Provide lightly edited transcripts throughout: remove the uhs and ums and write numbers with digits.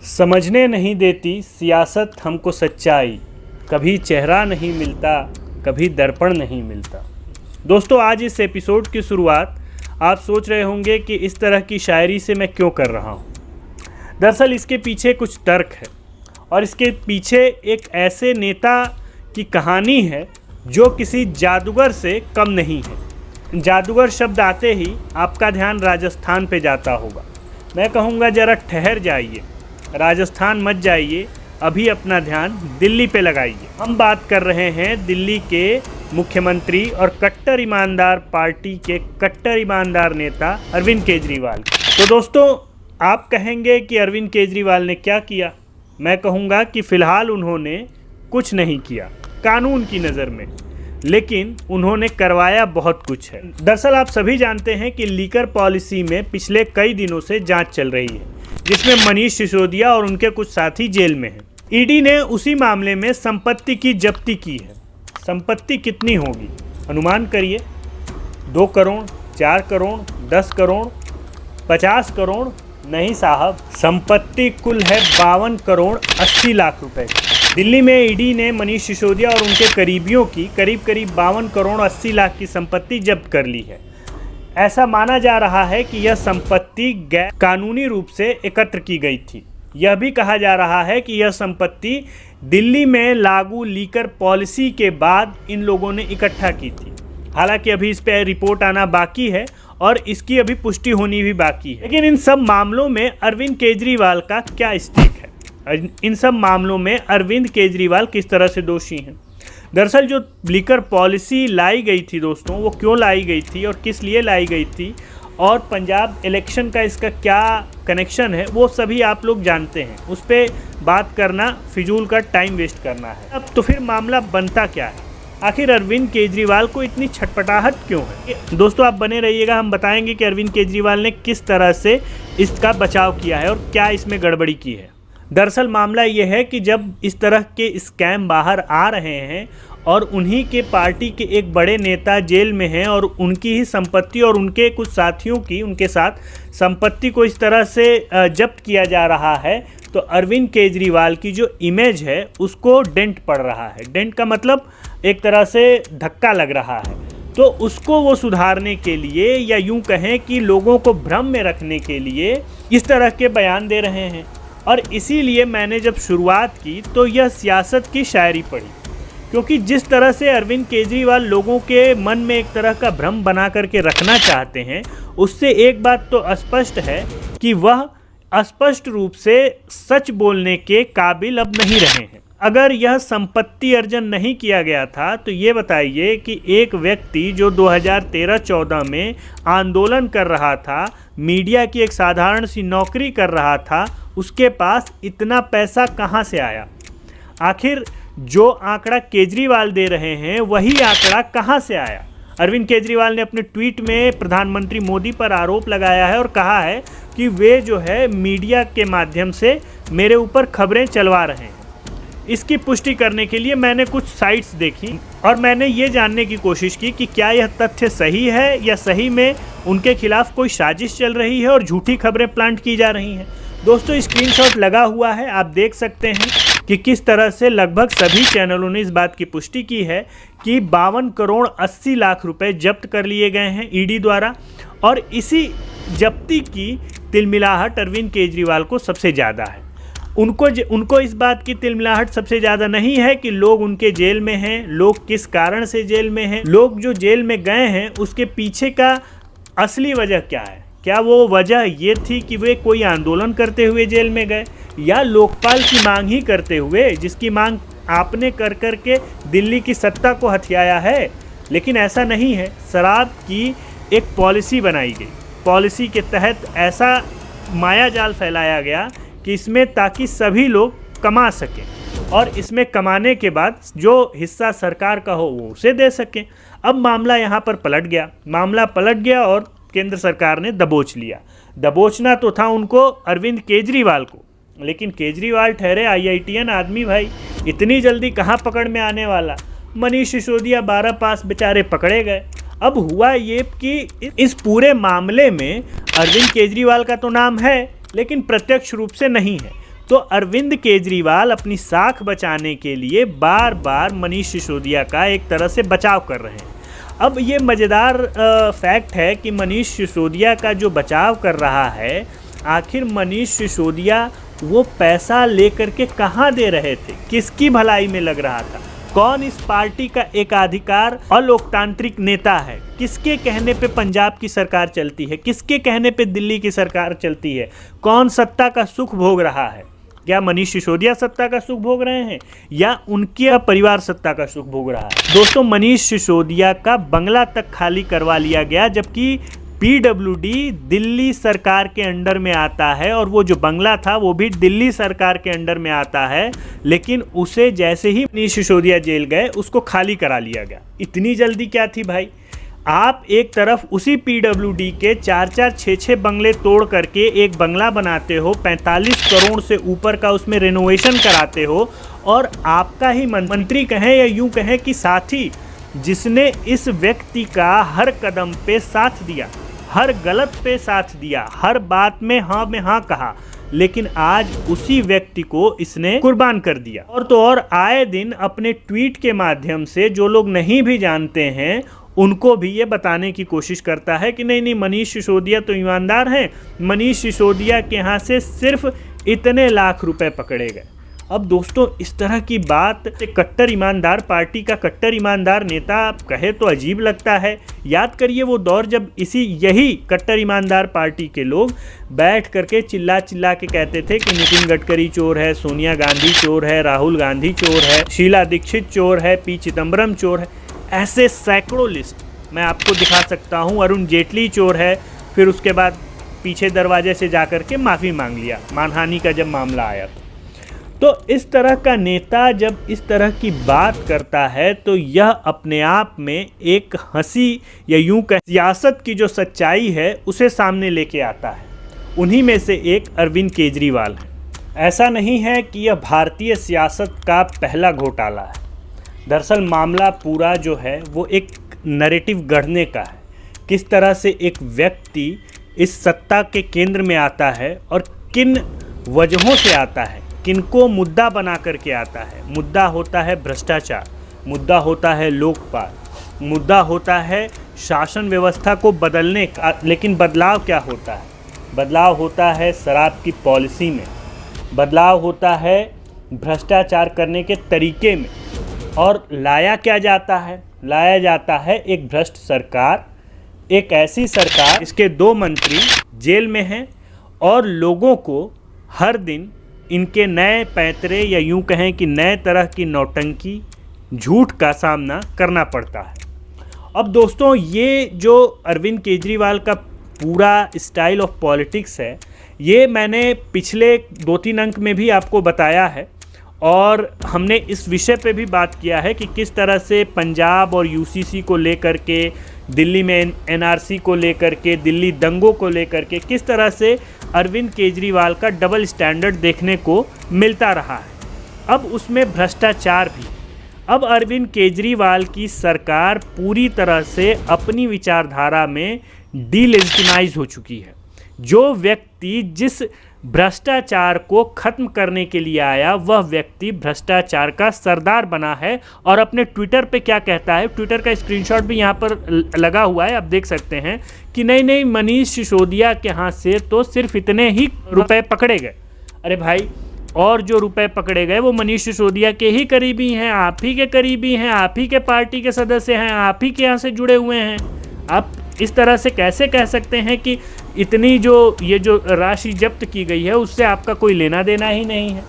समझने नहीं देती सियासत हमको सच्चाई, कभी चेहरा नहीं मिलता, कभी दर्पण नहीं मिलता। दोस्तों, आज इस एपिसोड की शुरुआत आप सोच रहे होंगे कि इस तरह की शायरी से मैं क्यों कर रहा हूँ। दरअसल इसके पीछे कुछ तर्क है और इसके पीछे एक ऐसे नेता की कहानी है जो किसी जादूगर से कम नहीं है। जादूगर शब्द आते ही आपका ध्यान राजस्थान पे जाता होगा। मैं कहूँगा ज़रा ठहर जाइए, राजस्थान मत जाइए, अभी अपना ध्यान दिल्ली पे लगाइए। हम बात कर रहे हैं दिल्ली के मुख्यमंत्री और कट्टर ईमानदार पार्टी के कट्टर ईमानदार नेता अरविंद केजरीवाल। तो दोस्तों, आप कहेंगे कि अरविंद केजरीवाल ने क्या किया। मैं कहूँगा कि फ़िलहाल उन्होंने कुछ नहीं किया कानून की नज़र में, लेकिन उन्होंने करवाया बहुत कुछ है। दरअसल आप सभी जानते हैं कि लीकर पॉलिसी में पिछले कई दिनों से जांच चल रही है, जिसमें मनीष सिसोदिया और उनके कुछ साथी जेल में हैं। ईडी ने उसी मामले में संपत्ति की जब्ती की है। संपत्ति कितनी होगी अनुमान करिए। 2 करोड़, 4 करोड़, 10 करोड़, 50 करोड़? नहीं साहब, संपत्ति कुल है 52 करोड़ 80 लाख रुपए। दिल्ली में ईडी ने मनीष सिसोदिया और उनके करीबियों की करीब 52 करोड़ 80 लाख की संपत्ति जब्त कर ली है। ऐसा माना जा रहा है कि यह संपत्ति गैर कानूनी रूप से एकत्र की गई थी। यह भी कहा जा रहा है कि यह संपत्ति दिल्ली में लागू लीकर पॉलिसी के बाद इन लोगों ने इकट्ठा की थी। हालांकि अभी इस पर रिपोर्ट आना बाकी है और इसकी अभी पुष्टि होनी भी बाकी है। लेकिन इन सब मामलों में अरविंद केजरीवाल का क्या स्टेक है? इन सब मामलों में अरविंद केजरीवाल किस तरह से दोषी हैं? दरअसल जो लीकर पॉलिसी लाई गई थी दोस्तों, वो क्यों लाई गई थी और किस लिए लाई गई थी, और पंजाब इलेक्शन का इसका क्या कनेक्शन है, वो सभी आप लोग जानते हैं। उस पर बात करना फिजूल का टाइम वेस्ट करना है। अब तो फिर मामला बनता क्या है? आखिर अरविंद केजरीवाल को इतनी छटपटाहट क्यों है? दोस्तों, आप बने रहिएगा, हम बताएंगे कि अरविंद केजरीवाल ने किस तरह से इसका बचाव किया है और क्या इसमें गड़बड़ी की है। दरअसल मामला ये है कि जब इस तरह के स्कैम बाहर आ रहे हैं और उन्हीं के पार्टी के एक बड़े नेता जेल में हैं और उनकी ही संपत्ति और उनके कुछ साथियों की उनके साथ संपत्ति को इस तरह से जब्त किया जा रहा है, तो अरविंद केजरीवाल की जो इमेज है उसको डेंट पड़ रहा है। डेंट का मतलब एक तरह से धक्का लग रहा है। तो उसको वो सुधारने के लिए, या यूं कहें कि लोगों को भ्रम में रखने के लिए इस तरह के बयान दे रहे हैं। और इसीलिए मैंने जब शुरुआत की तो यह सियासत की शायरी पढ़ी, क्योंकि जिस तरह से अरविंद केजरीवाल लोगों के मन में एक तरह का भ्रम बना करके रखना चाहते हैं, उससे एक बात तो स्पष्ट है कि वह स्पष्ट रूप से सच बोलने के काबिल अब नहीं रहे हैं। अगर यह संपत्ति अर्जन नहीं किया गया था तो ये बताइए कि एक व्यक्ति जो 2013-14 में आंदोलन कर रहा था, मीडिया की एक साधारण सी नौकरी कर रहा था, उसके पास इतना पैसा कहाँ से आया? आखिर जो आंकड़ा केजरीवाल दे रहे हैं वही आंकड़ा कहाँ से आया? अरविंद केजरीवाल ने अपने ट्वीट में प्रधानमंत्री मोदी पर आरोप लगाया है और कहा है कि वे जो है मीडिया के माध्यम से मेरे ऊपर खबरें चलवा रहे हैं। इसकी पुष्टि करने के लिए मैंने कुछ साइट्स देखी और मैंने ये जानने की कोशिश की कि क्या यह तथ्य सही है या सही में उनके खिलाफ कोई साजिश चल रही है और झूठी खबरें प्लांट की जा रही हैं। दोस्तों, स्क्रीनशॉट लगा हुआ है, आप देख सकते हैं कि किस तरह से लगभग सभी चैनलों ने इस बात की पुष्टि की है कि 52 करोड़ 80 लाख रुपए जब्त कर लिए गए हैं ईडी द्वारा। और इसी जब्ती की तिलमिलाहट अरविंद केजरीवाल को सबसे ज़्यादा है। उनको इस बात की तिलमिलाहट सबसे ज़्यादा नहीं है कि लोग उनके जेल में हैं, लोग किस कारण से जेल में हैं, लोग जो जेल में गए हैं उसके पीछे का असली वजह क्या है। क्या वो वजह ये थी कि वे कोई आंदोलन करते हुए जेल में गए, या लोकपाल की मांग ही करते हुए, जिसकी मांग आपने कर के दिल्ली की सत्ता को हथियाया है? लेकिन ऐसा नहीं है। शराब की एक पॉलिसी बनाई गई। पॉलिसी के तहत ऐसा मायाजाल फैलाया गया कि इसमें ताकि सभी लोग कमा सकें और इसमें कमाने के बाद जो हिस्सा सरकार का हो वो उसे दे सकें। अब मामला यहाँ पर पलट गया और केंद्र सरकार ने दबोच लिया। दबोचना तो था उनको अरविंद केजरीवाल को, लेकिन केजरीवाल ठहरे IITian आदमी भाई, इतनी जल्दी कहाँ पकड़ में आने वाला। मनीष सिसोदिया 12 पास बेचारे पकड़े गए। अब हुआ ये कि इस पूरे मामले में अरविंद केजरीवाल का तो नाम है, लेकिन प्रत्यक्ष रूप से नहीं है। तो अरविंद केजरीवाल अपनी साख बचाने के लिए बार बार मनीष सिसोदिया का एक तरह से बचाव कर रहे हैं। अब ये मज़ेदार फैक्ट है कि मनीष सिसोदिया का जो बचाव कर रहा है, आखिर मनीष सिसोदिया वो पैसा लेकर के कहाँ दे रहे थे, किसकी भलाई में लग रहा था, कौन इस पार्टी का एकाधिकार अलोकतांत्रिक नेता है, किसके कहने पे पंजाब की सरकार चलती है, किसके कहने पे दिल्ली की सरकार चलती है, कौन सत्ता का सुख भोग रहा है। क्या मनीष सिसोदिया सत्ता का सुख भोग रहे हैं या उनके परिवार सत्ता का सुख भोग रहा है। दोस्तों, मनीष सिसोदिया का बंगला तक खाली करवा लिया गया, जबकि पीडब्ल्यूडी दिल्ली सरकार के अंडर में आता है और वो जो बंगला था वो भी दिल्ली सरकार के अंडर में आता है, लेकिन उसे जैसे ही मनीष सिसोदिया जेल गए उसको खाली करा लिया गया। इतनी जल्दी क्या थी भाई। आप एक तरफ उसी पीडब्ल्यूडी के 4-4, 6-6 बंगले तोड़ करके एक बंगला बनाते हो, 45 करोड़ से ऊपर का उसमें रेनोवेशन कराते हो, और आपका ही मंत्री कहें या यूं कहें कि साथी जिसने इस व्यक्ति का हर कदम पे साथ दिया, हर गलत पे साथ दिया, हर बात में हाँ कहा, लेकिन आज उसी व्यक्ति को इसने कुर्बान कर दिया। और तो और आए दिन अपने ट्वीट के माध्यम से जो लोग नहीं भी जानते हैं उनको भी ये बताने की कोशिश करता है कि नहीं मनीष सिसोदिया तो ईमानदार हैं, मनीष सिसोदिया के यहाँ से सिर्फ इतने लाख रुपए पकड़े गए। अब दोस्तों, इस तरह की बात कट्टर ईमानदार पार्टी का कट्टर ईमानदार नेता कहे तो अजीब लगता है। याद करिए वो दौर जब यही कट्टर ईमानदार पार्टी के लोग बैठ करके चिल्ला के कहते थे कि नितिन गडकरी चोर है, सोनिया गांधी चोर है, राहुल गांधी चोर है, शीला दीक्षित चोर है, पी चिदम्बरम चोर है। ऐसे सैकड़ों लिस्ट मैं आपको दिखा सकता हूँ। अरुण जेटली चोर है, फिर उसके बाद पीछे दरवाजे से जाकर के माफ़ी मांग लिया मानहानि का जब मामला आया तो इस तरह का नेता जब इस तरह की बात करता है तो यह अपने आप में एक हंसी या यूं कह सियासत की जो सच्चाई है उसे सामने लेके आता है। उन्हीं में से एक अरविंद केजरीवाल है। ऐसा नहीं है कि यह भारतीय सियासत का पहला घोटाला है। दरअसल मामला पूरा जो है वो एक नैरेटिव गढ़ने का है। किस तरह से एक व्यक्ति इस सत्ता के केंद्र में आता है और किन वजहों से आता है, किनको मुद्दा बना करके आता है। मुद्दा होता है भ्रष्टाचार, मुद्दा होता है लोकपाल, मुद्दा होता है शासन व्यवस्था को बदलने का। लेकिन बदलाव क्या होता है? बदलाव होता है शराब की पॉलिसी में, बदलाव होता है भ्रष्टाचार करने के तरीके में। और लाया क्या जाता है? लाया जाता है एक भ्रष्ट सरकार, एक ऐसी सरकार इसके 2 मंत्री जेल में हैं और लोगों को हर दिन इनके नए पैंतरे या यूं कहें कि नए तरह की नौटंकी, झूठ का सामना करना पड़ता है। अब दोस्तों, ये जो अरविंद केजरीवाल का पूरा स्टाइल ऑफ पॉलिटिक्स है, ये मैंने पिछले 2-3 अंक में भी आपको बताया है और हमने इस विषय पे भी बात किया है कि किस तरह से पंजाब और यूसीसी को लेकर के, दिल्ली में एनआरसी को लेकर के, दिल्ली दंगों को लेकर के किस तरह से अरविंद केजरीवाल का डबल स्टैंडर्ड देखने को मिलता रहा है। अब उसमें भ्रष्टाचार भी। अब अरविंद केजरीवाल की सरकार पूरी तरह से अपनी विचारधारा में डीलेजिटिमाइज हो चुकी है। जो व्यक्ति जिस भ्रष्टाचार को खत्म करने के लिए आया, वह व्यक्ति भ्रष्टाचार का सरदार बना है। और अपने ट्विटर पे क्या कहता है, ट्विटर का स्क्रीनशॉट भी यहाँ पर लगा हुआ है, आप देख सकते हैं कि नहीं मनीष सिसोदिया के हाथ से तो सिर्फ इतने ही रुपए पकड़े गए। अरे भाई, और जो रुपए पकड़े गए वो मनीष सिसोदिया के ही करीबी हैं, आप ही के करीबी हैं, आप ही के पार्टी के सदस्य हैं, आप ही के यहाँ से जुड़े हुए हैं। आप इस तरह से कैसे कह सकते हैं कि इतनी ये जो राशि जब्त की गई है उससे आपका कोई लेना देना ही नहीं है?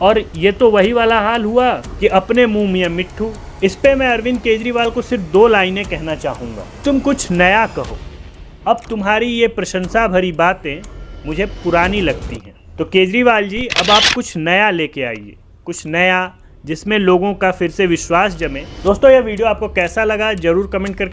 और ये तो वही वाला हाल हुआ कि अपने मुंह में मिट्ठू। इस पे मैं अरविंद केजरीवाल को सिर्फ 2 लाइनें कहना चाहूँगा, तुम कुछ नया कहो। अब तुम्हारी ये प्रशंसा भरी बातें मुझे पुरानी लगती हैं, तो केजरीवाल जी अब आप कुछ नया लेके आइए, कुछ नया जिसमें लोगों का फिर से विश्वास जमे। दोस्तों, यह वीडियो आपको कैसा लगा ज़रूर कमेंट करके